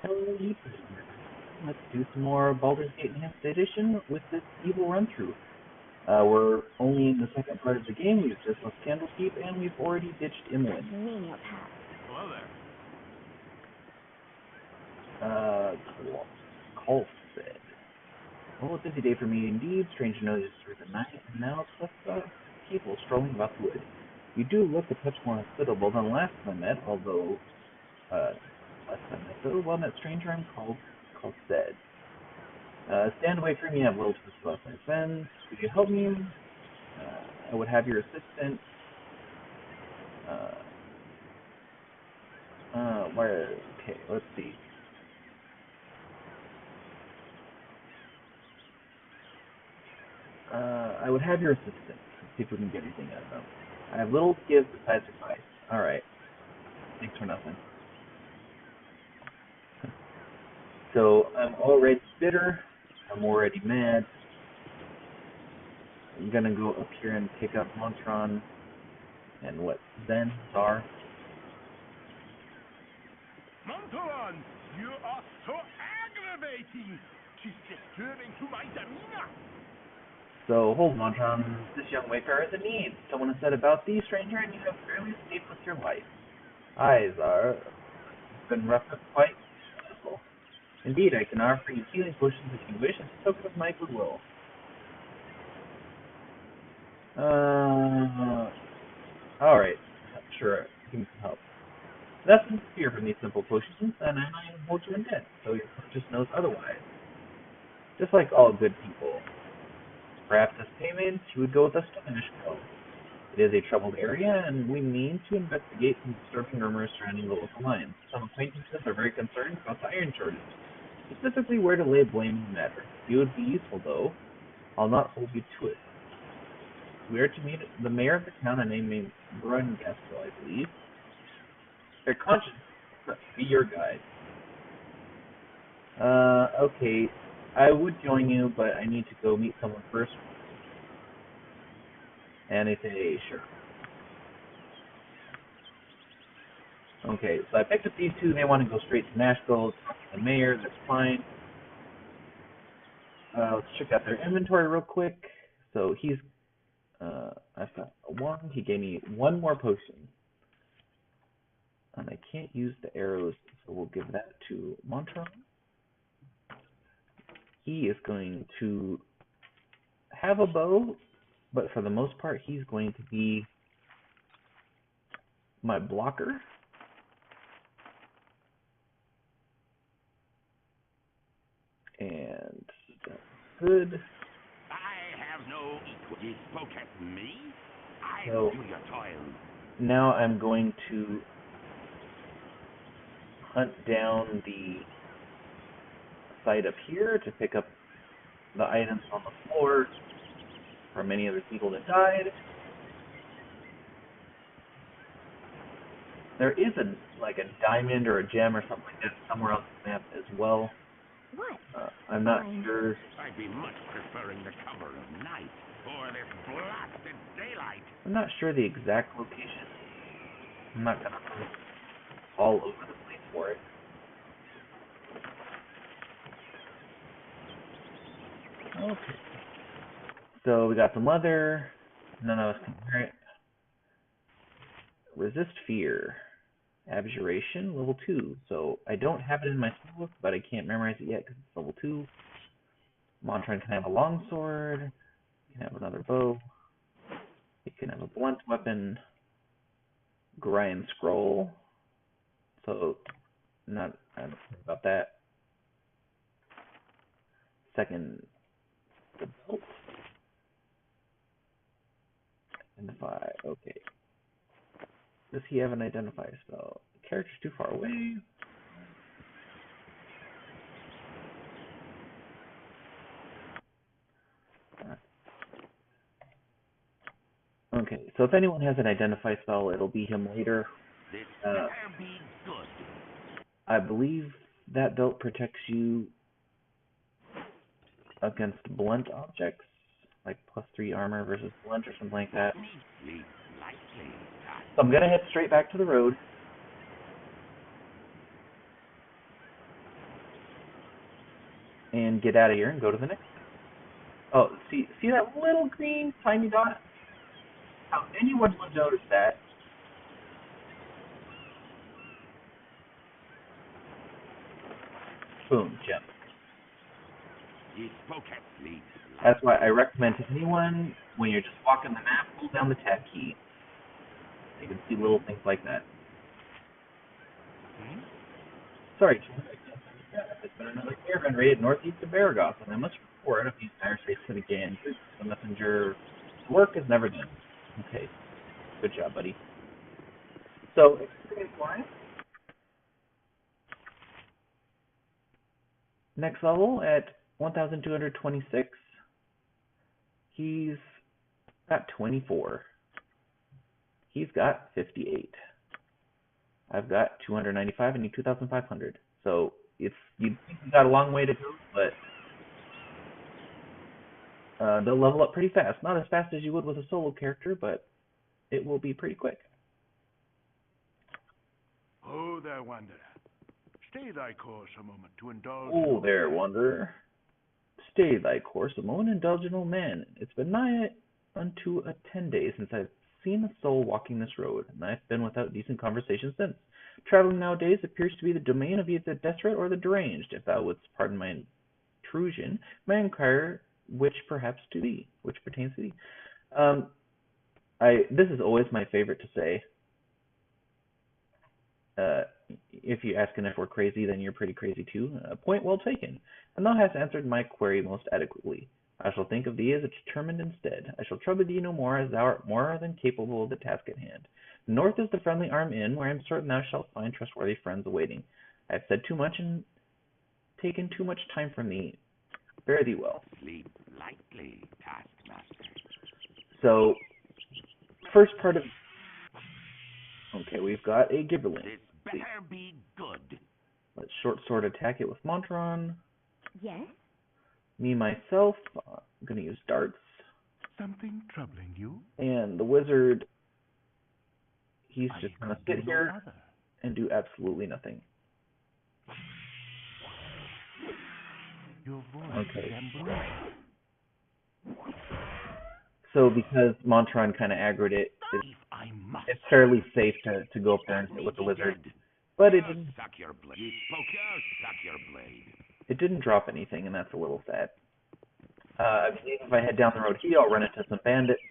Hello, you prisoners. Let's do some more Baldur's Gate Enhanced Edition with this evil run-through. We're only in the second part of the game. We've just left Candlekeep, and we've already ditched Imlin. Menial task. Hello there. Colstead. Well, a busy day for me indeed. Strange noises through the night, and now it's less people strolling about the wood. You do look a touch more hospitable than last time I met, although, well met stranger I'm called Colstead. Stand away from me, I've little to discuss my friends. Could you help me? I would have your assistant. Okay, let's see. I would have your assistant. Let's see if we can get anything out of them. I have little to give besides advice. Alright. Thanks for nothing. So, I'm already bitter. I'm already mad. I'm gonna go up here and pick up Montaron and what? Xzar. Montaron, you are so aggravating. She's disturbing to my demeanor. So, hold Montaron. This young wayfarer has a need. Someone has said about thee, stranger, and you have barely escaped with your life. Aye, Xzar. It's been rough but quite successful. Indeed, I can offer you healing potions if you wish, as a token of my goodwill. Alright. Sure, give me some help. Nothing to fear from these simple potions, and I am hold you in debt, so your purchase knows otherwise. Just like all good people. Perhaps as payment, you would go with us to Nashville. It is a troubled area, and we mean to investigate some disturbing rumors surrounding the local lines. Some acquaintances are very concerned about the iron shortage, specifically where to lay blame in the matter. You would be useful, though. I'll not hold you to it. We are to meet the mayor of the town, a name named Brungastel, I believe. Their conscience must be your guide. Okay. I would join you, but I need to go meet someone first. And they say, sure. Okay, so I picked up these two. They want to go straight to Nashville, talk to the mayor. That's fine. Let's check out their inventory real quick. So he's, I've got one. He gave me one more potion. And I can't use the arrows, so we'll give that to Montaron. He is going to have a bow, but for the most part, he's going to be my blocker. And that's good. I have no equal. You spoke at me? I So do your toil. now I'm going to hunt down the site up here to pick up the items on the floor from many other people that died. There is a diamond or a gem or something like that somewhere on the map as well. What? I'm not sure. I'd be much preferring the cover of night or this blasted daylight. I'm not sure the exact location. I'm not gonna go all over the place for it. Okay. So we got some leather. None of us can wear it. Resist fear. Abjuration, level 2. So I don't have it in my spellbook, but I can't memorize it yet because it's level 2. Montaron can have a longsword. He can have another bow. He can have a blunt weapon. Grind scroll. So I don't know about that. Second, the belt. Identify. Okay. Does he have an identify spell? The character's too far away. Okay, so if anyone has an identify spell, it'll be him later. This better be good. I believe that belt protects you against blunt objects, like +3 armor versus blunt or something like that. So I'm gonna head straight back to the road. and get out of here and go to the next. Oh, see that little green tiny dot? How anyone would notice that? Boom, gem. That's why I recommend to anyone, when you're just walking the map, hold down the tab key. You can see little things like that. Sorry, it's been another caravan raid northeast of Baragoth, and I must report of these dire straits to the gang. The messenger's work is never done. Okay, good job, buddy. So, experience-wise, next level at 1,226, he's got 24. He's got 58. I've got 295 and 2,500. So you've got a long way to go, but they'll level up pretty fast. Not as fast as you would with a solo character, but it will be pretty quick. Oh, there, Wanderer. Stay thy course a moment to indulge. Oh, there, Wanderer. Stay thy course a moment, indulge an old man. It's been nigh unto 10 days since I've seen a soul walking this road, and I've been without decent conversation since. Traveling nowadays appears to be the domain of either the desperate or the deranged. If thou wouldst pardon my intrusion, may I inquire which pertains to thee. This is always my favorite to say. If you ask if we're crazy, then you're pretty crazy too. Point well taken, and thou hast answered my query most adequately. I shall think of thee as determined instead. I shall trouble thee no more, as thou art more than capable of the task at hand. North is the Friendly Arm Inn, where I am certain thou shalt find trustworthy friends awaiting. I have said too much and taken too much time from thee. Fare thee well. Sleep lightly, taskmaster. So, first part of... Okay, we've got a Gibberling. This better be good. Let's short sword attack it with Montaron. Yes? Me, myself, I'm going to use darts. Something troubling you? And the wizard, he's just going to sit here and do absolutely nothing. Your voice okay. is So because Montaron kind of aggroed it, it's fairly safe to go up there and hit with the wizard. But it didn't. It didn't drop anything, and that's a little sad. I believe if I head down the road here, I'll run into some bandits.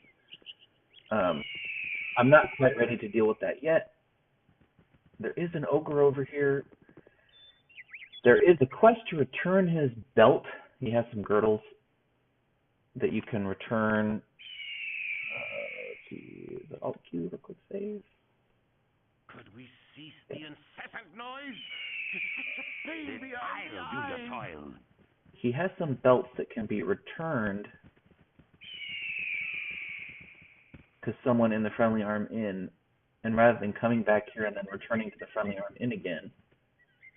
I'm not quite ready to deal with that yet. There is an ogre over here. There is a quest to return his belt. He has some girdles that you can return. Let's see, is it Alt Q for quick save? Could we cease the incessant noise? Tis such a baby I'll do the toil. He has some belts that can be returned to someone in the Friendly Arm Inn, and rather than coming back here and then returning to the Friendly Arm Inn again,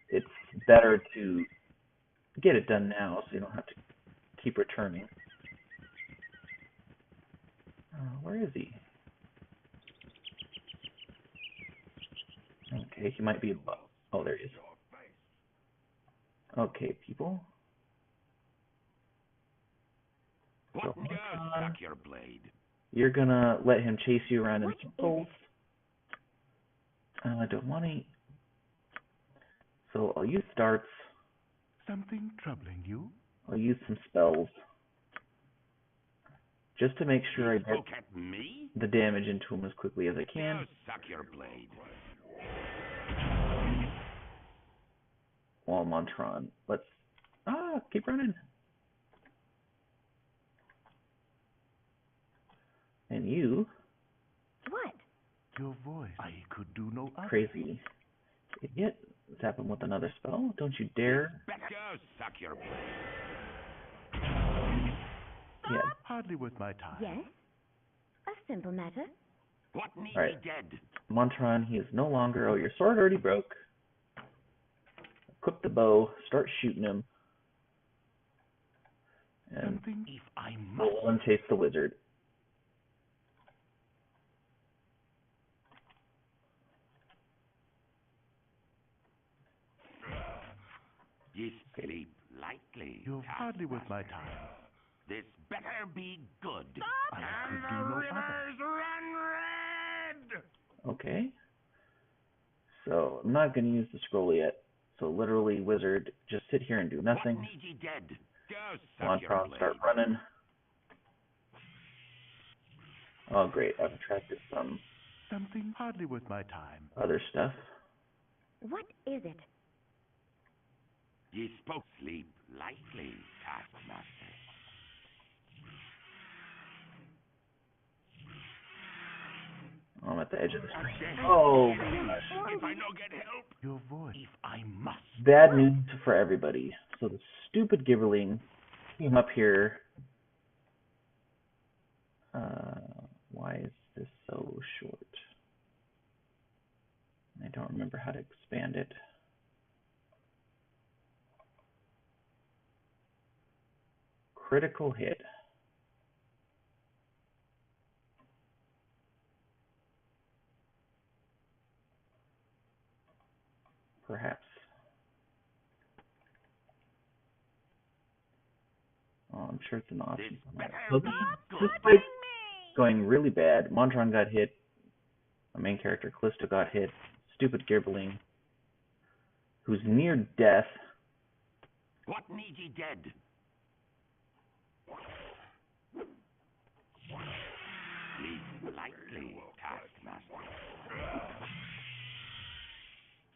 it's better to get it done now so you don't have to keep returning. Where is he? Okay, he might be above. Oh, there he is. Okay, people. So, Suck your blade. You're gonna let him chase you around in circles. I don't want to. So I'll use darts. Something troubling you? I'll use some spells. Just to make sure I get the damage into him as quickly as I can. Suck your blade. While Montaron, let's keep running. And you, What? Your voice. I could do no other. crazy idiot, zap him with another spell. Don't you dare. Suck your blade. Yeah. Hardly worth my time. Yes? A simple matter. What need Alright. be dead? Montaron, he is no longer. Oh, your sword already broke. Equip the bow. Start shooting him. And Something if I must. we'll let him chase the wizard. Ye sleep lightly. You're hardly worth my time. This better be good. I could do no other. Run red! Okay. So I'm not going to use the scroll yet. So literally, wizard, just sit here and do nothing. What need ye dead? Go suck your Montaron, blade. start running. Oh, great. I've attracted some Something hardly worth my time. other stuff. What is it? Ye spoke sleep lightly, taskmaster. I'm at the edge of the screen. Death Oh, be in me. gosh. If I no get help, Your voice. if I must. Bad news for everybody. So the stupid Gibberling came up here. Why is this so short? I don't remember how to expand it. Critical hit. Perhaps. Oh, I'm sure it's an option. So this fight's going really bad. Montaron got hit. My main character, Callisto, got hit. Stupid Gibberling, who's near death. What need ye dead? Sleep lightly, taskmaster.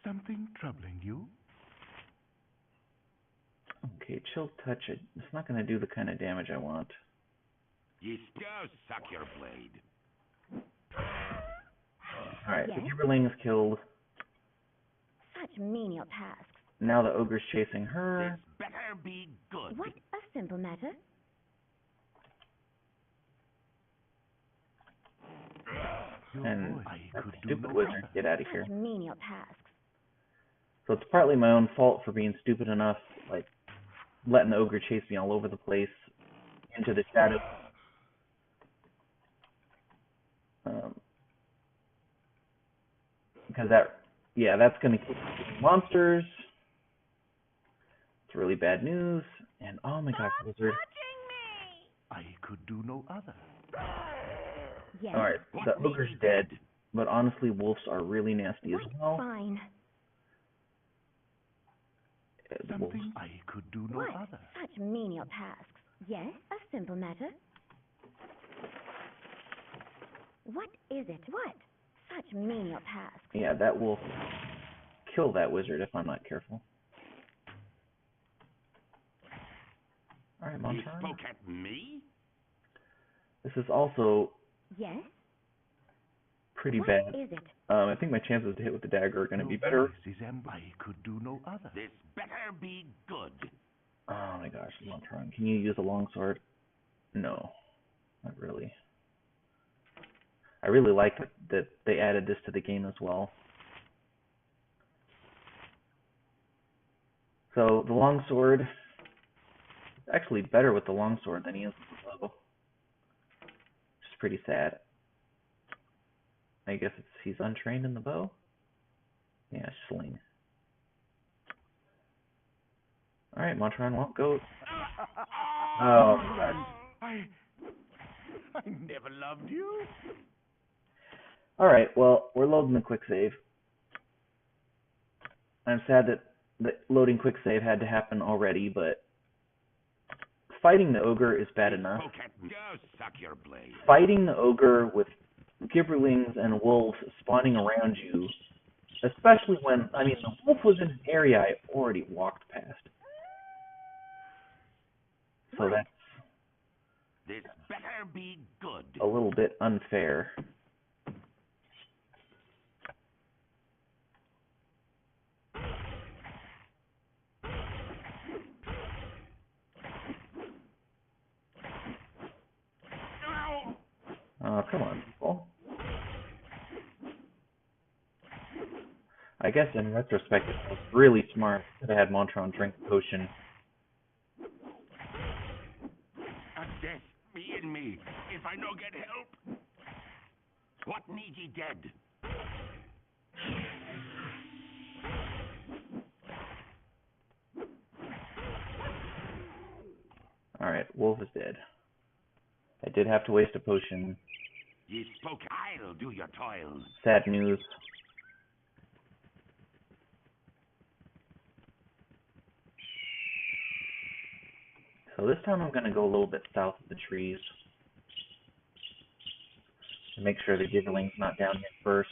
Something troubling you? Okay, chill touch. It's not going to do the kind of damage I want. Ye go suck your blade. Alright, Yes? the Gibberling is killed. Such menial tasks. Now the ogre's chasing This her. better be good. What a simple matter. Your And voice. I that could do stupid no wizard, other. get out of here. Such menial tasks. So it's partly my own fault for being stupid enough, like letting the ogre chase me all over the place into the shadows. Because that's going to keep monsters. It's really bad news. And oh my gosh, wizard. I could do no other. Yes. Alright, the ogre's dead. But honestly, wolves are really nasty as well. Fine. The wolves. Something I could do no What? other. Such menial tasks. Yes, a simple matter. What is it? What? Such menial tasks. Yeah, that wolf will kill that wizard if I'm not careful. Alright, Ye Montaron. spoke at me? This is also Yes? pretty What bad. is it? I think my chances to hit with the dagger are going to be Your better. voice is I could do no other. This better be good. Oh my gosh, Montaron. Can you use a longsword? No, not really. I really like that they added this to the game as well. So the longsword, it's actually better with the longsword than he is with the bow. Which is pretty sad. I guess he's untrained in the bow? Yeah, sling. Alright, Montaron, well, go. Oh, God. I never loved you. Alright, well, we're loading the quick save. I'm sad that the loading quick save had to happen already, but fighting the ogre is bad enough. Spoke at me. Go suck your blade. Fighting the ogre with gibberlings and wolves spawning around you, especially when, I mean, the wolf was in an area I already walked past. So that's This better be good. a little bit unfair. Oh, come on, people. I guess in retrospect it was really smart that I had Montaron drink the potion. A death be in me, if I no get help. What need ye dead? Alright, Wolf is dead. I did have to waste a potion. Ye spoke, I'll do your toil. Sad news. So this time I'm going to go a little bit south of the trees. To make sure the Giverling's not down here first.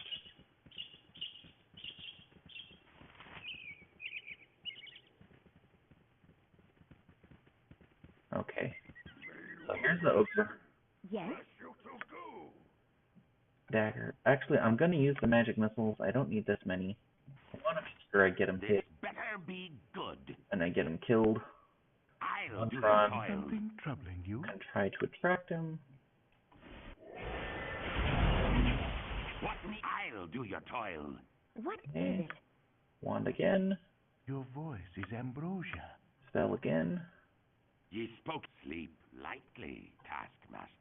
Okay. So here's the ogre. Yes? Dagger. Actually, I'm going to use the magic missiles. I don't need this many. I want to make sure I get him This hit better be good. and I get him killed. I'll do your Montaron. toil. Something troubling you? And try to attract him. What me? I'll do your toil. What Okay. is it? Wand again. Your voice is ambrosia. Spell again. Ye spoke. Sleep lightly, taskmaster.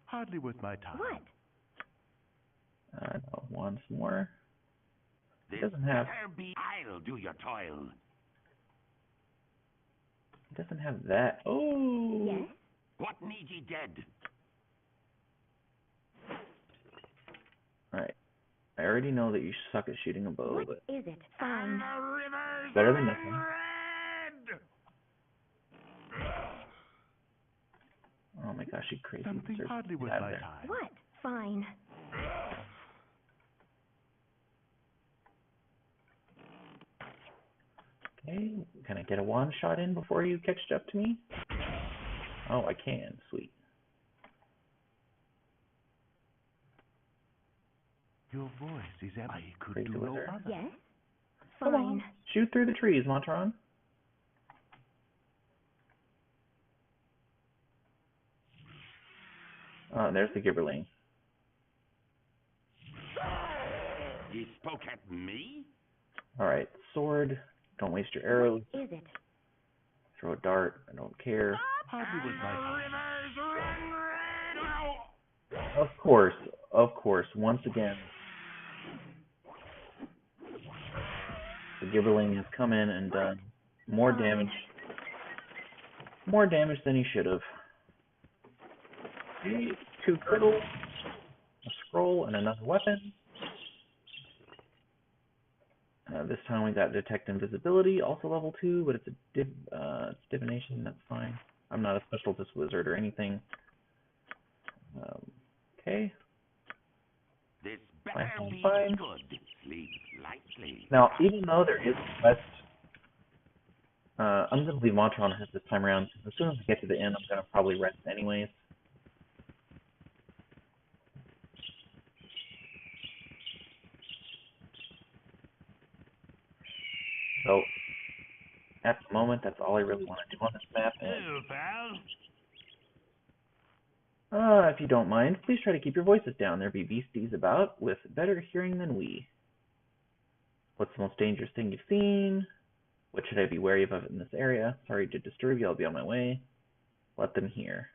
Hardly worth my time. What? No, wand some more. This Doesn't have. better be. I'll do your toil. It doesn't have that. Oh. Yes? What need ye dead? Alright. I already know that you suck at shooting a bow, What but is it? Fine. The river's better than nothing. red. Oh my gosh, you crazy Something wizard. hardly worth Get out my of there. time. What? Fine. Okay, can I get a wand shot in before you catch up to me? Oh, I can. Sweet. Your voice is I could Crazy do no wizard. other. Yes? Come on. Fine. Shoot through the trees, Montaron. There's the Gibberling. Ye spoke at me? Alright, sword. Don't waste your arrows. What is it? Throw a dart. I don't care. Hardly worth my time. River's run red. Of course. Once again, the Gibberling has come in and done more damage. More damage than he should have. See, 2 turtles, a scroll, and another weapon. This time we got Detect Invisibility, also level 2, but it's a it's divination, that's fine. I'm not a specialist wizard or anything. Okay. This better be Fine. good. Sleep lightly. Now, even though there is a quest, I'm going to leave Montaron this time around. As soon as we get to the end, I'm going to probably rest anyways. So, at the moment, that's all I really want to do on this map. Ew, pal. If you don't mind, please try to keep your voices down. There be beasties about with better hearing than we. What's the most dangerous thing you've seen? What should I be wary of in this area? Sorry to disturb you, I'll be on my way. Let them hear.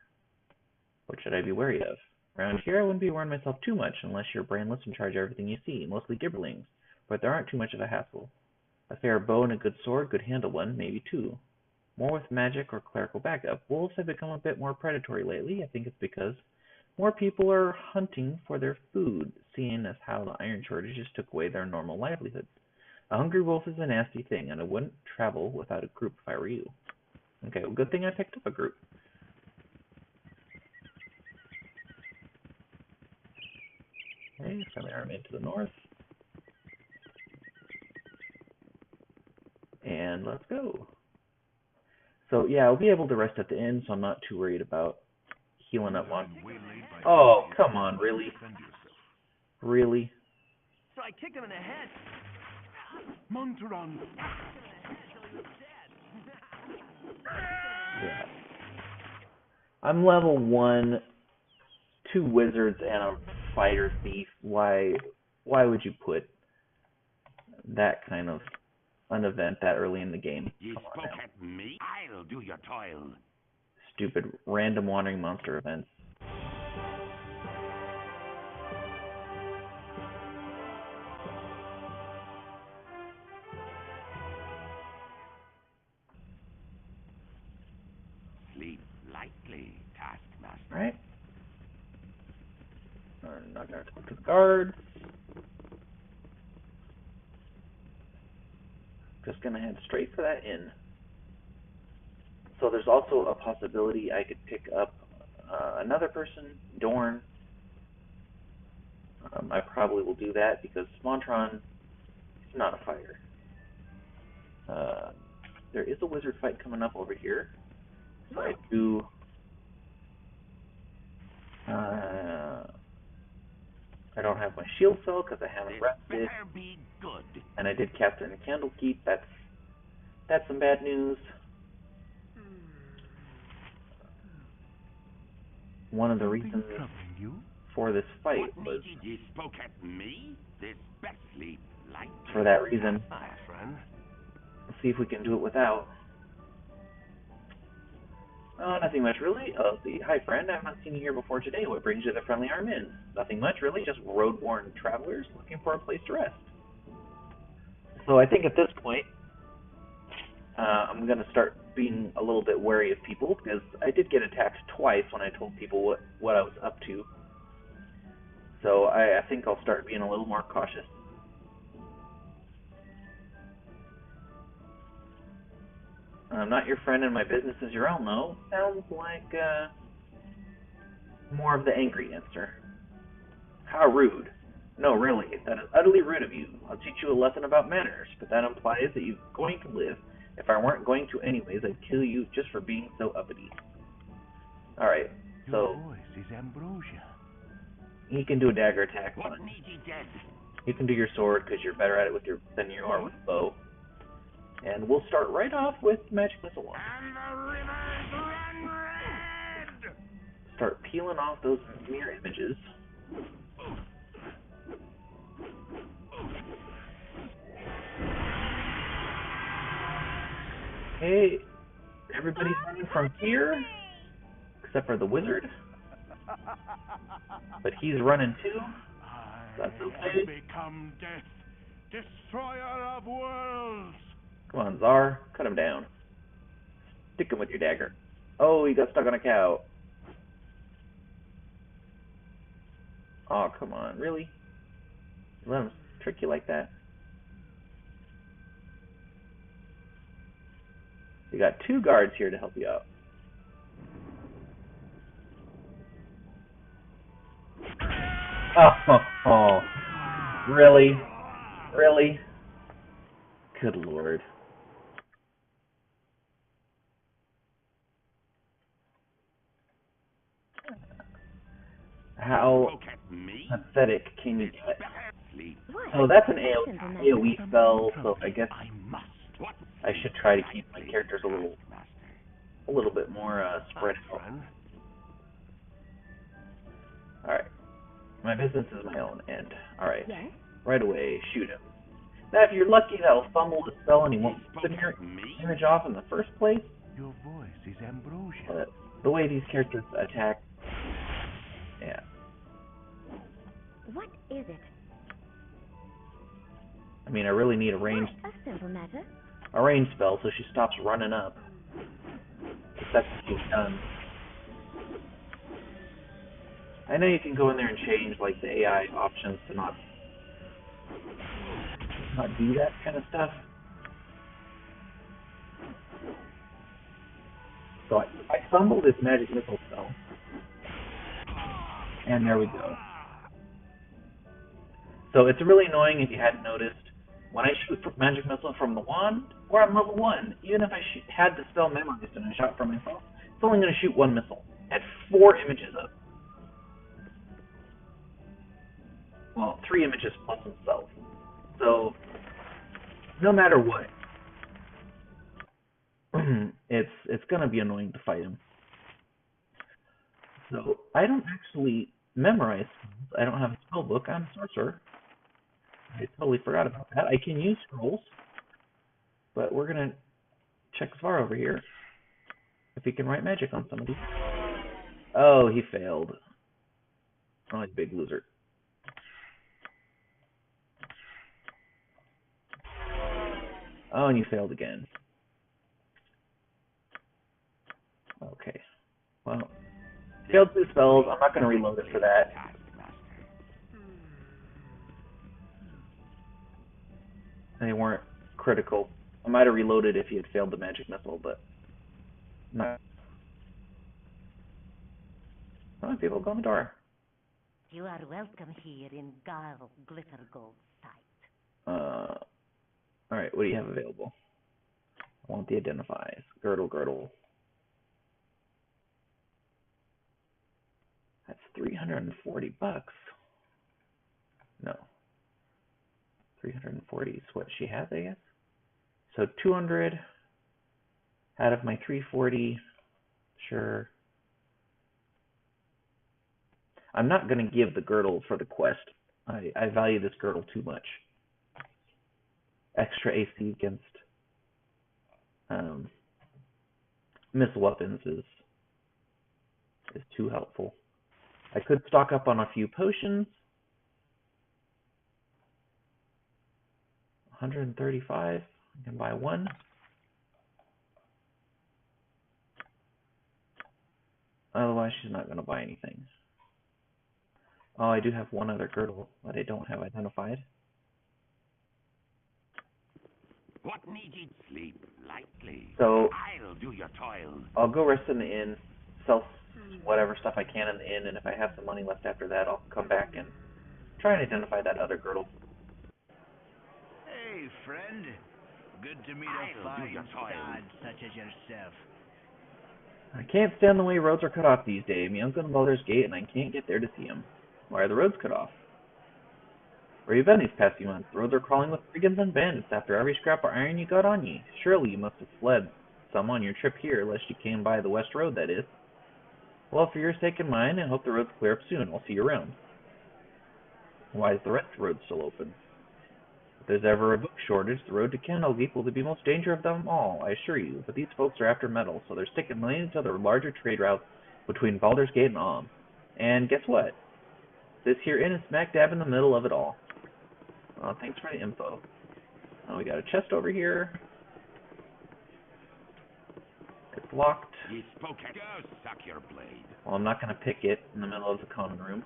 What should I be wary of? Around here, I wouldn't be worrying myself too much unless you're brainless and charge everything you see, mostly Gibberlings, but there aren't too much of a hassle. A fair bow and a good sword could handle one, maybe two. More with magic or clerical backup. Wolves have become a bit more predatory lately. I think it's because more people are hunting for their food, seeing as how the iron shortages took away their normal livelihoods. A hungry wolf is a nasty thing, and I wouldn't travel without a group if I were you. Okay, well, good thing I picked up a group. Okay, send the army to the north. And let's go. So yeah, I'll be able to rest at the end, so I'm not too worried about healing up one. Oh, come on, really? Really? So I kicked him in the head. Montaron. Yeah. I'm level 1, 2 wizards, and a fighter thief. Why would you put that kind of an event that early in the game? Ye Come on spoke now. at me? I'll do your toil. Stupid random wandering monster events. Exactly, Taskmaster. Right? I'm not going to talk to the guards. Just going to head straight for that inn. So there's also a possibility I could pick up another person, Dorn. I probably will do that because Montaron is not a fighter. There is a wizard fight coming up over here. So I do... I don't have my shield cell because I haven't rested. Better be good. And I did capture in Candlekeep. That's some bad news. One of the reasons you? for this fight What was needed you spoke at me? This bestly light. for that reason. Hi, friend. Let's see if we can do it without. Nothing much, really. Hi, friend. I have not seen you here before today. What brings you to the Friendly Arm Inn? Nothing much, really. Just road-worn travelers looking for a place to rest. So I think at this point, I'm going to start being a little bit wary of people because I did get attacked twice when I told people what I was up to. So I think I'll start being a little more cautious. I'm not your friend and my business is your own, though. Sounds like more of the angry answer. How rude. No, really, that is utterly rude of you. I'll teach you a lesson about manners, but that implies that you're going to live. If I weren't going to anyways, I'd kill you just for being so uppity. Alright, Your so voice is ambrosia. he can do a dagger attack. What needs you dead? You can do your sword because you're better at it than you are with bow. And we'll start right off with Magic Missile 1. And the rivers run red! Start peeling off those mirror images. Okay, everybody's running from here, except for the wizard. But he's running too. That's okay. have become death, destroyer of worlds. Come on, Xzar, cut him down. Stick him with your dagger. Oh, he got stuck on a cow. Oh, come on, really? You let him trick you like that? You got 2 guards here to help you out. Oh, really? Really? Good lord. How Spoke at me? pathetic can you get? Sleep. What? Oh, that's an Simple matter. AoE spell, so I guess I must. What? I should try to keep my characters a little bit more spread Hi, out. friend. Alright. My business is my own end. Alright. Yes? Right away, shoot him. Now, if you're lucky, that'll fumble the spell and he won't put your image off in the first place. Your voice is ambrosia. But the way these characters attack, yeah. What is it? I mean, I really need a range A simple matter. spell so she stops running up. If that's what she's done. I know you can go in there and change like the AI options to not do that kind of stuff. So I fumbled this magic missile spell. And there we go. So it's really annoying if you hadn't noticed. When I shoot magic missile from the wand, or I'm level 1, even if I had the spell memorized and I shot from myself, it's only going to shoot 1 missile. I had 4 images up. Well, 3 images plus himself. So, no matter what, it's going to be annoying to fight him. So, I don't actually memorize spells. I don't have a spell book. I'm a sorcerer. I totally forgot about that. I can use scrolls, but we're going to check Xzar over here. If he can write magic on somebody. Oh, he failed. Oh, he's a big loser. Oh, and you failed again. Okay. Well, failed 2 spells. I'm not going to reload it for that. They weren't critical. I might have reloaded if he had failed the magic missile, but no. Oh, people go in the door. You are welcome here in Glitter Gold Sight. Alright, what do you have available? I want the identifies. Girdle. That's $340. No. 340 is what she has, I guess. So 200 out of my 340. Sure. I'm not going to give the girdle for the quest. I value this girdle too much. Extra AC against missile weapons is too helpful. I could stock up on a few potions. 135. I can buy one. Otherwise, she's not going to buy anything. Oh, I do have one other girdle that I don't have identified. What need ye sleep lightly? So I'll do your toil. I'll go rest in the inn, sell whatever stuff I can in the inn, and if I have some money left after that, I'll come back and try and identify that other girdle. Hey, friend. Good to meet I'll a fine do your toil. sod such as yourself. I can't stand the way roads are cut off these days. My uncle's in Baldur's Gate, and I can't get there to see him. Why are the roads cut off? Where you been these past few months? The roads are crawling with brigands and bandits after every scrap of iron you got on ye. Surely you must have fled some on your trip here, lest you came by the west road, that is. Well, for your sake and mine, I hope the roads clear up soon. I'll see you around. Why is the rest of the road still open? If there's ever a book shortage, the road to Candlekeep will be the most dangerous of them all, I assure you. But these folks are after metal, so they're sticking millions to the larger trade routes between Baldur's Gate and Alm. And guess what? This here inn is smack dab in the middle of it all. Thanks for the info. Oh, we got a chest over here. It's locked. Ye spoke at go, suck your blade. Well, I'm not going to pick it in the middle of the common room.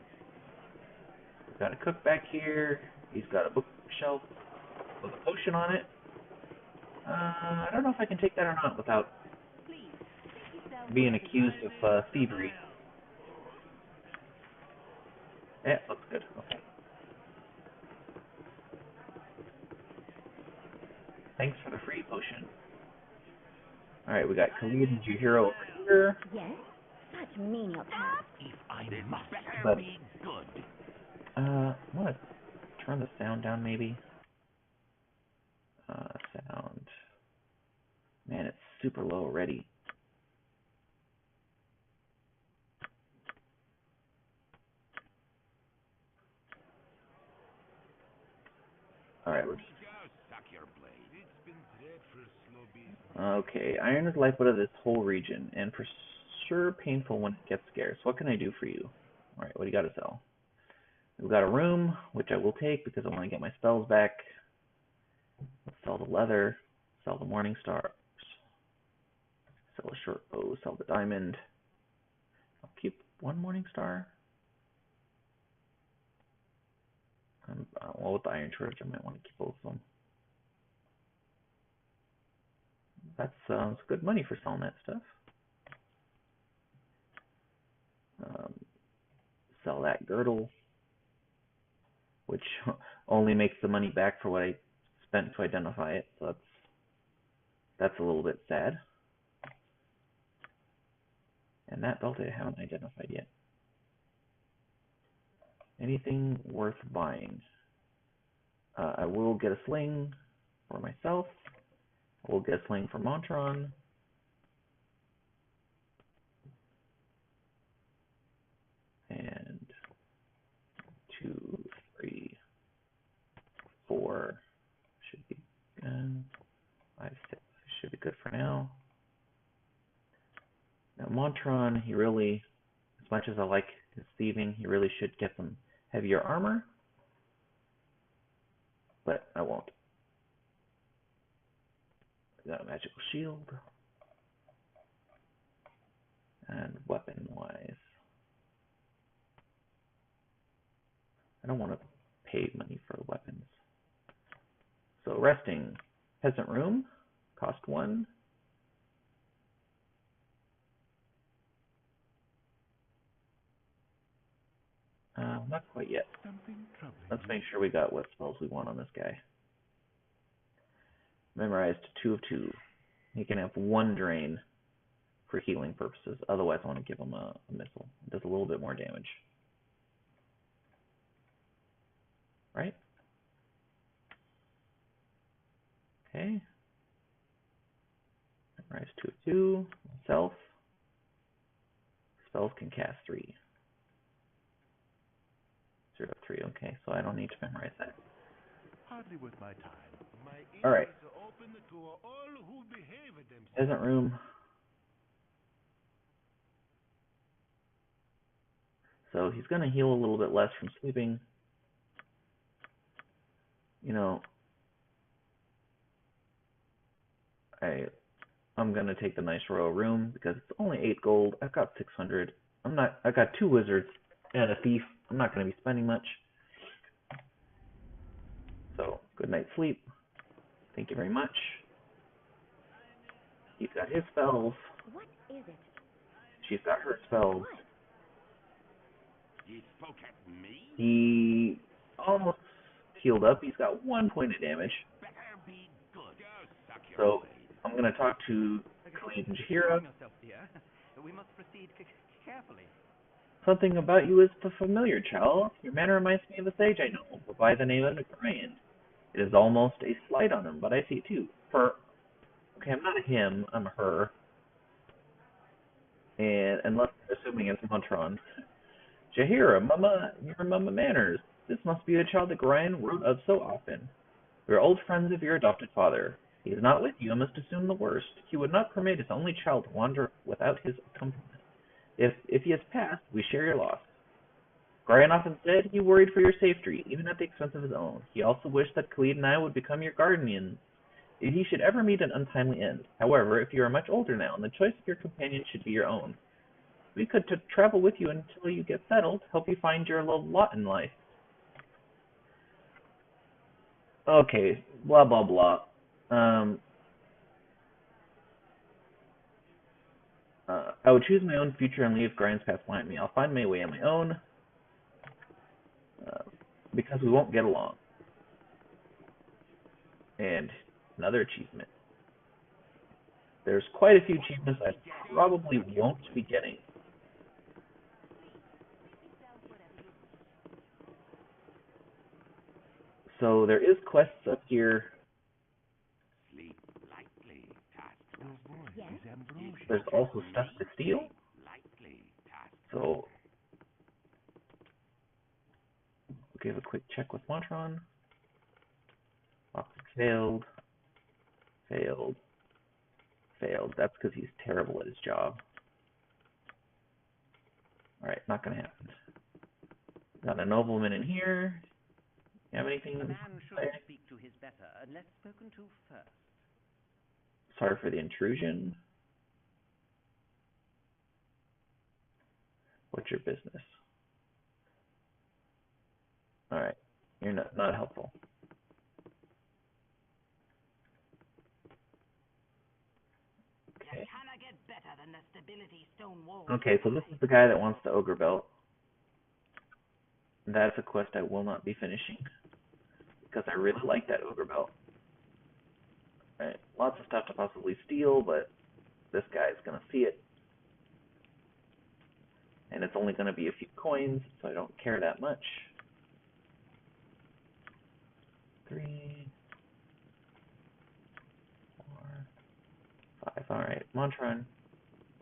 We've got a cook back here. He's got a bookshelf with a potion on it. I don't know if I can take that or not without being accused of thievery. Yeah, looks good. Okay. Thanks for the free potion. Alright, we got Khalid and Juhiro here. Yes? Such menial tasks. If I must But, be good. I want to turn the sound down, maybe. Sound. Man, it's super low already. Alright, we're just... Okay, iron is the lifeblood of this whole region, and for sure painful when it gets scarce. What can I do for you? Alright, what do you got to sell? We've got a room, which I will take because I want to get my spells back. Let's sell the leather, sell the morning stars, sell a short bow, sell the diamond. I'll keep one morning star. Well, with the iron shortage, I might want to keep both of them. That's good money for selling that stuff. Sell that girdle, which only makes the money back for what I spent to identify it, so that's a little bit sad. And that belt I haven't identified yet. Anything worth buying? I will get a sling for myself. I will get a sling for Montaron. And 2, 3, 4 should be good. 5, 6 should be good for now. Now Montaron, he really, as much as I like his thieving, he really should get some heavier armor. But I won't. I got a magical shield. And weapon-wise, I don't want to pay money for weapons. So resting, peasant room, cost 1. Not quite yet. Let's make sure we got what spells we want on this guy. Memorized 2 of 2. He can have 1 drain for healing purposes. Otherwise, I want to give him a missile. It does a little bit more damage. Right? Okay. Memorize 2 of 2. Self. Spells can cast 3. 0 of 3. Okay, so I don't need to memorize that. Hardly worth my time. All right. Open to all who behave themselves. Peasant room. So he's going to heal a little bit less from sleeping. You know, I'm going to take the nice royal room because it's only 8 gold. I've got 600. I've got 2 wizards and a thief. I'm not going to be spending much. So, good night's sleep. Thank you very much. He's got his spells. What is it? She's got her spells. What? You spoke at me? He almost healed up. He's got 1 point of damage. Better be good. Go suck your So, blade. I'm going to talk to Khalid and Jahira. We must proceed carefully. Something about you is familiar, child. Your manner reminds me of a sage I know, but by the name of Brian. It is almost a slight on him, but I see it too. Okay, I'm not a him, I'm a her. And unless assuming it's Montaron. Jahira, your mama manners. This must be the child that Brian wrote of so often. We are old friends of your adopted father. He is not with you, I must assume the worst. He would not permit his only child to wander without his accompaniment. If he has passed, we share your loss. Brian often said he worried for your safety, even at the expense of his own. He also wished that Khalid and I would become your guardians if he should ever meet an untimely end. However, if you are much older now, and the choice of your companion should be your own, we could travel with you until you get settled, help you find your lot in life. Okay, blah, blah, blah. I would choose my own future and leave Grind's past behind me. I'll find my way on my own, because we won't get along. And another achievement. There's quite a few achievements I probably won't be getting. So there is quests up here. Sleep lightly, Your voice Yes? is ambrosia. There's also stuff to steal. lightly, So we'll give a quick check with Montaron. Failed. Failed. Failed. That's because he's terrible at his job. Alright, not gonna happen. Got a nobleman in here. You have anything? A man should speak to his better unless spoken to first. Sorry for the intrusion. What's your business? Alright, you're not helpful. Okay. Cannot get better than the stability stone wall. Okay, so this is the guy that wants the ogre belt. That's a quest I will not be finishing because I really like that ogre belt. Right, lots of stuff to possibly steal, but this guy's gonna see it, and it's only gonna be a few coins, so I don't care that much. 3, 4, 5. All right, Montaron,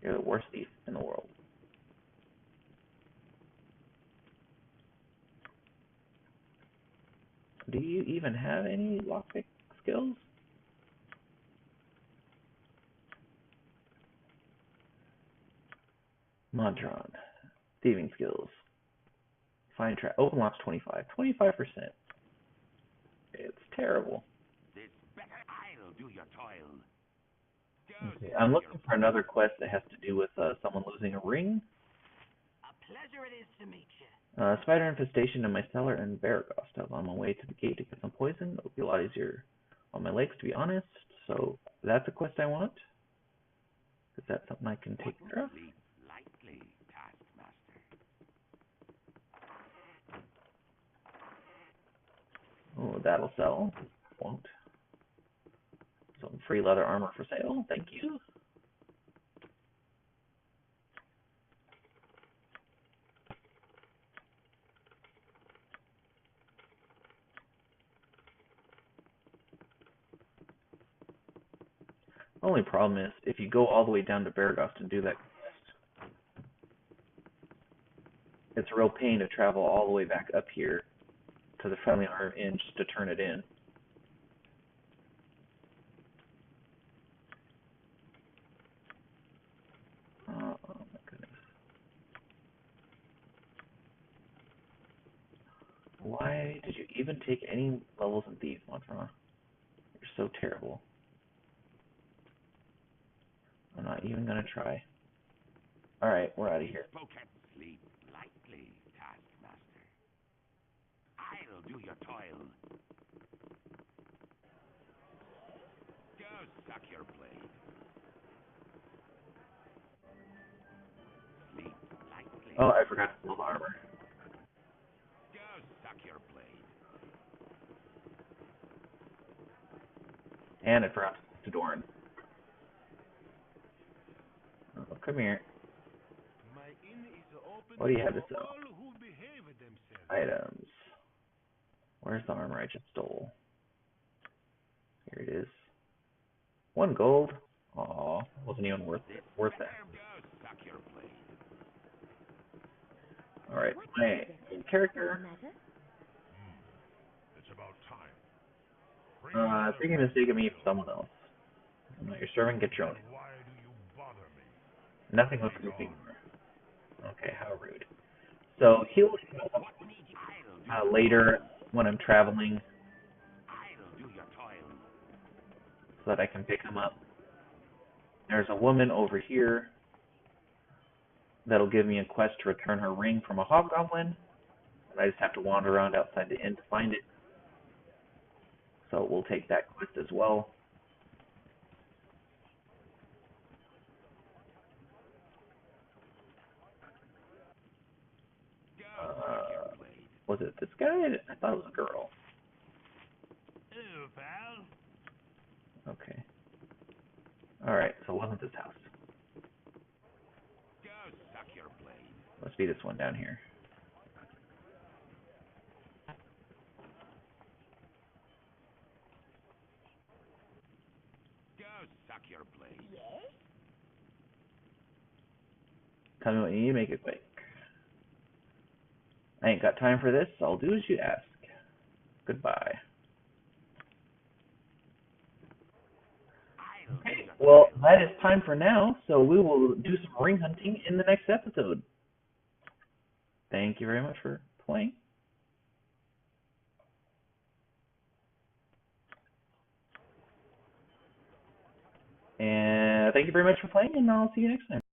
you're the worst thief in the world. Do you even have any lockpick skills? Montaron, thieving skills. Find trap. Open locks 25. 25%. It's terrible. This better I'll do your toil. Okay, I'm looking for another quest that has to do with someone losing a ring. A pleasure it is to meet you. Spider infestation in my cellar in Baragost. I was on my way to the gate to get some poison. It would be a lot easier on my legs, to be honest. So that's a quest I want. Is that something I can take care of? Sleep lightly, Taskmaster. Oh, that'll sell. Won't. Some free leather armor for sale. Thank you. Only problem is if you go all the way down to Baragost and do that quest, it's a real pain to travel all the way back up here to the Friendly Armor Inn just to turn it in. Oh my goodness. Why did you even take any levels of these, Montaron? You're so terrible. I'm not even gonna try. Alright, we're out of here. Spoken. Sleep lightly, Taskmaster. I'll do your toil. Go suck your blade. Sleep lightly. Oh, I forgot to pull the armor. Go suck your blade. And I forgot to Doran. Oh, come here. My inn is open What do you have to for sell? all who behave themselves. Items. Where's the armor I just stole? Here it is. 1 gold. Aw, wasn't even worth that. Go suck your blade. Alright, What my is it? main character. Matter? It's about time. Taking a mistake of me for someone else. I'm not your servant, get your own. Why do you bother me? Nothing with goofy. Okay, how rude. So he'll show up later when I'm traveling I'll do your toil. so that I can pick him up. There's a woman over here that'll give me a quest to return her ring from a hobgoblin. And I just have to wander around outside the inn to find it. So we'll take that quest as well. Was it this guy? I thought it was a girl. Hello, pal. Okay. Alright, so it wasn't this house. Go suck your blade. Must be this one down here. Go suck your blade. Yes? Tell me what you need, make it quick. I ain't got time for this. I'll do as you ask. Goodbye. Okay, well, that is time for now, so we will do some ring hunting in the next episode. Thank you very much for playing. And thank you very much for playing, and I'll see you next time.